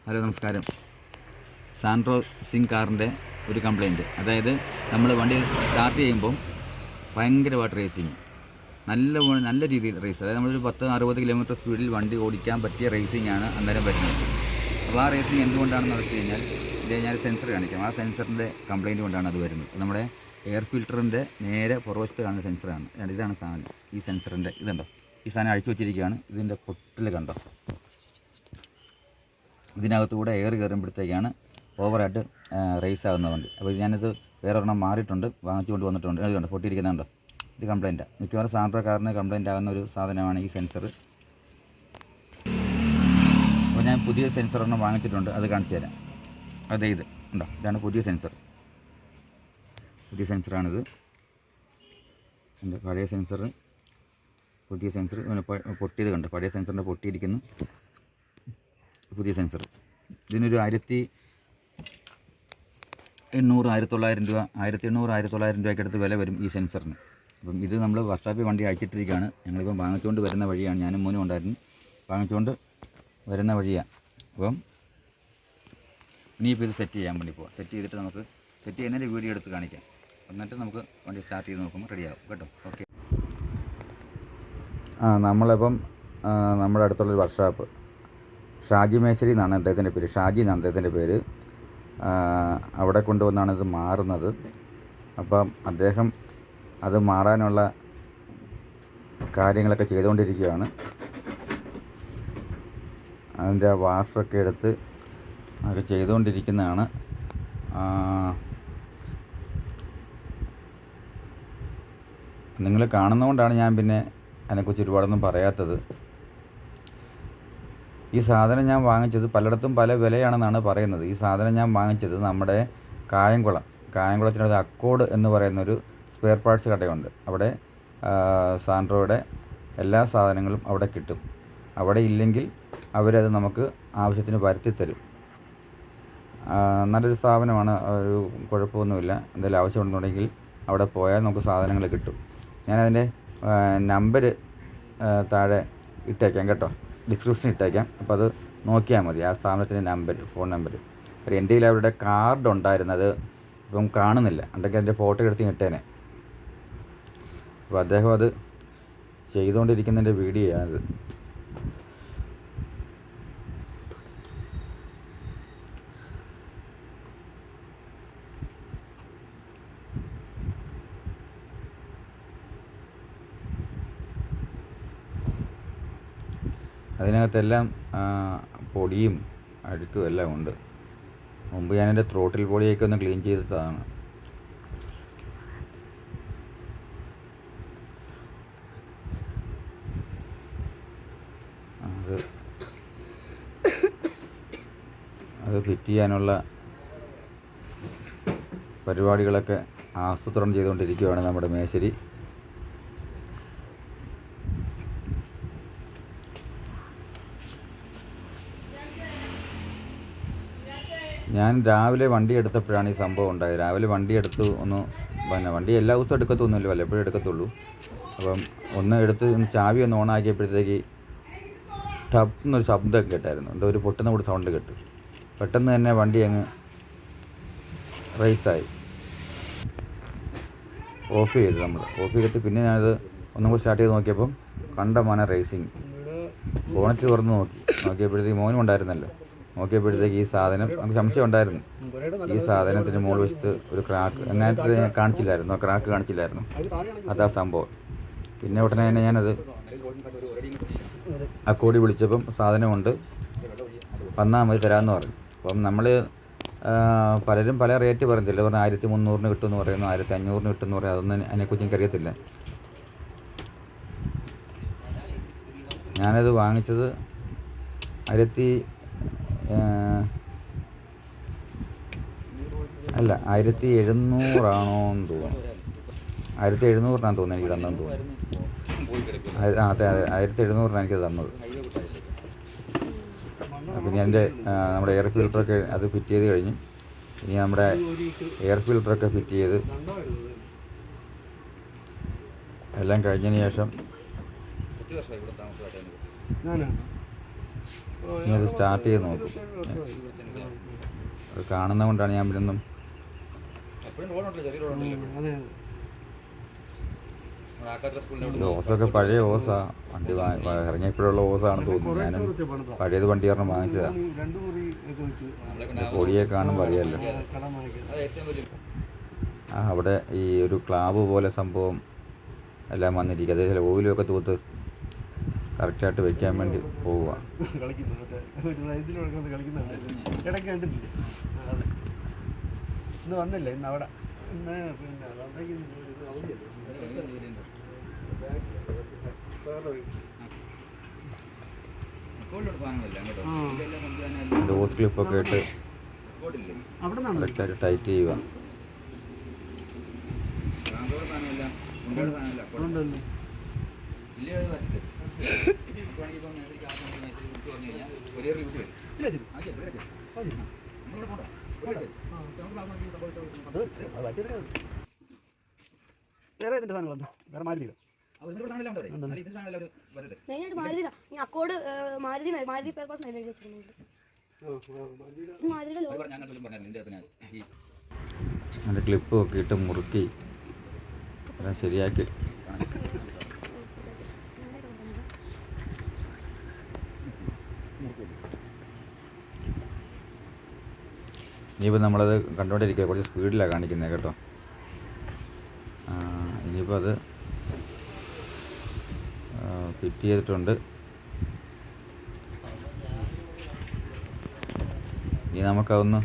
Hello നമസ്കാരം. Santro Singh കാറിൻ്റെ ഒരു കംപ്ലയിൻറ്റ്, അതായത് നമ്മൾ വണ്ടി സ്റ്റാർട്ട് ചെയ്യുമ്പം ഭയങ്കരമായിട്ട് റേസിങ്, നല്ല രീതിയിൽ റേസ്, അതായത് നമ്മളൊരു 10-60 കിലോമീറ്റർ സ്പീഡിൽ വണ്ടി ഓടിക്കാൻ പറ്റിയ റേസിംഗ് ആണ് അന്നേരം വരുന്നത്. അപ്പോൾ ആ റേസിംഗ് എന്തുകൊണ്ടാണെന്ന് വെച്ച് കഴിഞ്ഞാൽ ഞാൻ സെൻസർ കാണിക്കാം. ആ സെൻസറിൻ്റെ കംപ്ലയിൻറ്റ് കൊണ്ടാണ് അത് വരുന്നത്. നമ്മുടെ എയർ ഫിൽറ്ററിൻ്റെ നേരെ പുറവശത്ത് കാണുന്ന സെൻസറാണ്. ഇതാണ് സാധനം. ഈ സെൻസറിൻ്റെ ഇതുണ്ടോ, ഈ സാധനം അഴിച്ചു വെച്ചിരിക്കുകയാണ്. ഇതിൻ്റെ പൊട്ടിൽ കണ്ടോ, ഇതിനകത്തുകൂടെ എയർ കയറുമ്പോഴത്തേക്കാണ് ഓവറായിട്ട് റേസ് ആകുന്ന വണ്ടി. അപ്പോൾ ഞാനിത് വേറെ ഒരെണ്ണം മാറിയിട്ടുണ്ട്, വാങ്ങിച്ചുകൊണ്ട് വന്നിട്ടുണ്ട്. അതുകൊണ്ട് പൊട്ടിയിരിക്കുന്നുണ്ടോ, ഇത് കംപ്ലയിൻറ്റാണ്. മിക്കവാറും സാൻട്രോ കാറിന് കംപ്ലയിൻ്റ് ആകുന്ന ഒരു സാധനമാണ് ഈ സെൻസർ. അപ്പോൾ ഞാൻ പുതിയ സെൻസർ ഒരെണ്ണം വാങ്ങിച്ചിട്ടുണ്ട്, അത് കാണിച്ചു തരാം. അതെ, ഇത് ഉണ്ടോ, ഇതാണ് പുതിയ സെൻസർ. പുതിയ സെൻസറാണിത്. എൻ്റെ പഴയ സെൻസർ, പുതിയ സെൻസർ പൊട്ടിയത് കണ്ടോ, പഴയ സെൻസറിൻ്റെ പൊട്ടിയിരിക്കുന്നു. പുതിയ സെൻസർ ഇതിനൊരു 1800-1900 രൂപ, 1800-1900 രൂപയ്ക്കടുത്ത് വില വരും ഈ സെൻസറിന്. അപ്പം ഇത് നമ്മൾ വർക്ക്ഷോപ്പിൽ വണ്ടി അയച്ചിട്ടിരിക്കുകയാണ്. ഞങ്ങളിപ്പം വാങ്ങിച്ചുകൊണ്ട് വരുന്ന വഴിയാണ്. ഞാനും മോനും ഉണ്ടായിരുന്നു, വാങ്ങിച്ചുകൊണ്ട് വരുന്ന വഴിയാണ്. അപ്പം ഇനിയിപ്പോൾ ഇത് സെറ്റ് ചെയ്യാൻ വേണ്ടി പോകാം. സെറ്റ് ചെയ്തിട്ട് നമുക്ക് സെറ്റ് ചെയ്യുന്നതിൻ്റെ വീഡിയോ എടുത്ത് കാണിക്കാം. എന്നിട്ട് നമുക്ക് വണ്ടി സ്റ്റാർട്ട് ചെയ്ത് നോക്കുമ്പോൾ റെഡിയാവും കേട്ടോ. ഓക്കെ. നമ്മളിപ്പം നമ്മുടെ അടുത്തുള്ളൊരു വർക്ക്ഷോപ്പ്, ഷാജി മേശ്ശേരി എന്നാണ് അദ്ദേഹത്തിൻ്റെ പേര്, ഷാജി എന്നാണ് അദ്ദേഹത്തിൻ്റെ പേര്. അവിടെ കൊണ്ടുവന്നാണ് ഇത് മാറുന്നത്. അപ്പം അദ്ദേഹം അത് മാറാനുള്ള കാര്യങ്ങളൊക്കെ ചെയ്തുകൊണ്ടിരിക്കുകയാണ്. അതിൻ്റെ വാഷൊക്കെ എടുത്ത് ഒക്കെ ചെയ്തുകൊണ്ടിരിക്കുന്നതാണ്. നിങ്ങൾ കാണുന്നതുകൊണ്ടാണ് ഞാൻ പിന്നെ അതിനെക്കുറിച്ച് ഒരുപാടൊന്നും പറയാത്തത്. ഈ സാധനം ഞാൻ വാങ്ങിച്ചത് പലയിടത്തും പല വിലയാണെന്നാണ് പറയുന്നത്. ഈ സാധനം ഞാൻ വാങ്ങിച്ചത് നമ്മുടെ കായംകുളത്തിനൊരു അക്കോഡ് എന്ന് പറയുന്നൊരു സ്പെയർ പാർട്സ് കടയുണ്ട്. അവിടെ സാൻട്രോയുടെ എല്ലാ സാധനങ്ങളും അവിടെ കിട്ടും. അവിടെ ഇല്ലെങ്കിൽ അവരത് നമുക്ക് ആവശ്യത്തിന് വരുത്തി തരും. നല്ലൊരു സ്ഥാപനമാണ്, ഒരു കുഴപ്പമൊന്നുമില്ല. എന്തെങ്കിലും ആവശ്യമുണ്ടെന്നുണ്ടെങ്കിൽ അവിടെ പോയാൽ നമുക്ക് സാധനങ്ങൾ കിട്ടും. ഞാനതിൻ്റെ നമ്പർ താഴെ ഇട്ടേക്കാം കേട്ടോ, ഡിസ്ക്രിപ്ഷൻ ഇട്ടേക്കാം. അപ്പോൾ അത് നോക്കിയാൽ മതി, ആ സ്ഥാപനത്തിൻ്റെ നമ്പർ, ഫോൺ നമ്പർ. കാര്യം എൻ്റെ കയ്യിൽ അവരുടെ കാർഡ് ഉണ്ടായിരുന്നത് ഇപ്പം കാണുന്നില്ല, ഉണ്ടെങ്കിൽ അതിൻ്റെ ഫോട്ടോ എടുത്ത് ഇട്ടേനെ. അപ്പോൾ അദ്ദേഹം അത് ചെയ്തുകൊണ്ടിരിക്കുന്നതിൻ്റെ വീഡിയോ ആണിത്. അതിനകത്തെല്ലാം പൊടിയും അഴുക്കും എല്ലാം ഉണ്ട്. മുമ്പ് ഞാനെൻ്റെ ത്രോട്ടിൽ ബോഡിയൊക്കെ ഒന്ന് ക്ലീൻ ചെയ്തതാണ്. അത് ഫിറ്റ് ചെയ്യാനുള്ള പരിപാടികളൊക്കെ ആസൂത്രണം ചെയ്തുകൊണ്ടിരിക്കുകയാണ് നമ്മുടെ മേശ്ശേരി. ഞാൻ രാവിലെ വണ്ടി എടുത്തപ്പോഴാണ് ഈ സംഭവം ഉണ്ടായത്. രാവിലെ വണ്ടി എടുത്തു, വണ്ടി എല്ലാ ദിവസവും എടുക്കത്തൊന്നുമില്ല, വല്ലപ്പോഴും എടുക്കത്തുള്ളൂ. അപ്പം ചാവി ഓണാക്കിയപ്പോഴത്തേക്ക് ടപ്പ് എന്നൊരു ശബ്ദമൊക്കെ കേട്ടായിരുന്നു. എന്തോ ഒരു പൊട്ടുന്ന കൂടി സൗണ്ട് കേട്ടു. പെട്ടെന്ന് തന്നെ വണ്ടി അങ്ങ് റേസായി. ഓഫ് ചെയ്തിട്ട് പിന്നെ ഞാനത് ഒന്നും കൂടി സ്റ്റാർട്ട് ചെയ്ത് നോക്കിയപ്പം കണ്ടമാന റേസിങ്. ബോണറ്റ് തുറന്ന് നോക്കിയപ്പോഴത്തേക്ക് മോനും ഉണ്ടായിരുന്നല്ലോ. നോക്കിയപ്പോഴത്തേക്ക് ഈ സാധനം നമുക്ക് സംശയം ഉണ്ടായിരുന്നു. ഈ സാധനത്തിൻ്റെ മുകൾ വശത്ത് ഒരു ക്രാക്ക് അങ്ങനത്തെ കാണിച്ചില്ലായിരുന്നു, ആ ക്രാക്ക് കാണിച്ചില്ലായിരുന്നു. അതാ സംഭവം. പിന്നെ ഉടനെ തന്നെ ഞാനത് അക്കോടി വിളിച്ചപ്പം സാധനമുണ്ട്, വന്നാൽ മതി തരാമെന്ന് പറഞ്ഞു. അപ്പം നമ്മൾ പലരും പല റേറ്റ് പറയുന്നില്ല. പറഞ്ഞാൽ 1300 കിട്ടുമെന്ന് പറയുന്നു, 1500 കിട്ടുമെന്ന് പറയുന്നു. അതൊന്നും അതിനെക്കുറിച്ച് എനിക്കറിയത്തില്ല. ഞാനത് വാങ്ങിച്ചത് 1700 ആണോന്ന് തോന്നുന്നു. 1700 തോന്നുന്നു എനിക്ക് തന്നെന്ന് തോന്നുന്നു. അതെ 1700 എനിക്ക് തന്നത്. പിന്നെ എൻ്റെ നമ്മുടെ എയർ ഫിൽറ്ററൊക്കെ അത് ഫിറ്റ് ചെയ്ത് കഴിഞ്ഞു. ഇനി നമ്മുടെ എയർ ഫിൽറ്ററൊക്കെ ഫിറ്റ് ചെയ്ത് എല്ലാം കഴിഞ്ഞതിന് ശേഷം ഇനി അത് സ്റ്റാർട്ട് ചെയ്ത് നോക്കും. അത് കാണുന്നത് കൊണ്ടാണ് ഞാൻ പിന്നെ ഓസൊക്കെ പഴയ ഓസാ, വണ്ടി ഇറങ്ങിയപ്പോഴുള്ള ഓസാണെന്ന് തോന്നുന്നു. ഞാനും പഴയത് വണ്ടി കാരണം വാങ്ങിച്ചതാ. പൊടിയെ കാണുമ്പോൾ അറിയാമല്ലോ. ആ അവിടെ ഈ ഒരു ക്ലാബ് പോലെ സംഭവം എല്ലാം വന്നിരിക്കുക. അതേപോലെ ഓയിലൊക്കെ തൂത്ത് കറക്റ്റായിട്ട് വെക്കാൻ വേണ്ടി പോവുക. വന്നില്ല ഇന്ന് അവിടെ ഡോസ് ക്ലിപ്പൊക്കെ ഇട്ട് കറക്റ്റായിട്ട് ടൈറ്റ് ചെയ്യുക. വേറെ ഇതിൻ്റെ സാധനങ്ങളുണ്ട്, വേറെ മാരുതിയില്ല. മെയിനായിട്ട് Maruti Accord Maruti spare parts എഴുതി വെച്ചിട്ടുണ്ട്. അതിൻ്റെ ക്ലിപ്പ് ഒക്കെ ഇട്ട് മുറുക്കി എല്ലാം ശരിയാക്കി. ഇനിയിപ്പോൾ നമ്മളത് കണ്ടുകൊണ്ടിരിക്കുക. കുറച്ച് സ്പീഡിലാണ് കാണിക്കുന്നത് കേട്ടോ. ഇനിയിപ്പോൾ അത് ഫിറ്റ് ചെയ്തിട്ടുണ്ട്. ഇനി നമുക്കതൊന്ന്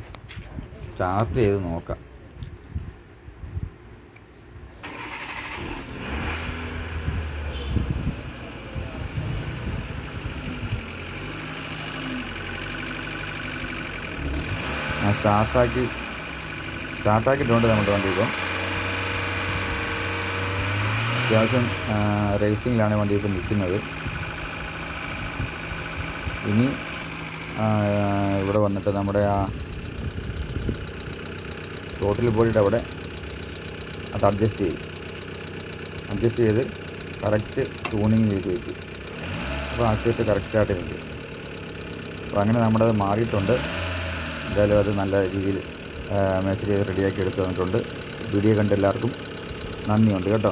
സ്റ്റാർട്ട് ചെയ്ത് നോക്കാം. സ്റ്റാർട്ടാക്കിയിട്ടുണ്ട് നമ്മുടെ വണ്ടി. ഇപ്പം അത്യാവശ്യം റേസിങ്ങിലാണ് വണ്ടി ഇപ്പം നിൽക്കുന്നത്. ഇനി ഇവിടെ വന്നിട്ട് നമ്മുടെ ആ ടോട്ടിൽ ബോഡിയുടെ അവിടെ അത് അഡ്ജസ്റ്റ് ചെയ്ത് കറക്റ്റ് ട്യൂണിങ് ചെയ്ത് വയ്ക്കും. അപ്പോൾ ആക്സിലേറ്റർ കറക്റ്റായിട്ട് നിൽക്കും. അപ്പോൾ അങ്ങനെ നമ്മുടേത് മാറിയിട്ടുണ്ട്. എന്തായാലും അത് നല്ല രീതിയിൽ മെഷർ ചെയ്ത് റെഡിയാക്കി എടുത്തു തന്നിട്ടുണ്ട്. വീഡിയോ കണ്ട എല്ലാവർക്കും നന്ദിയുണ്ട് കേട്ടോ.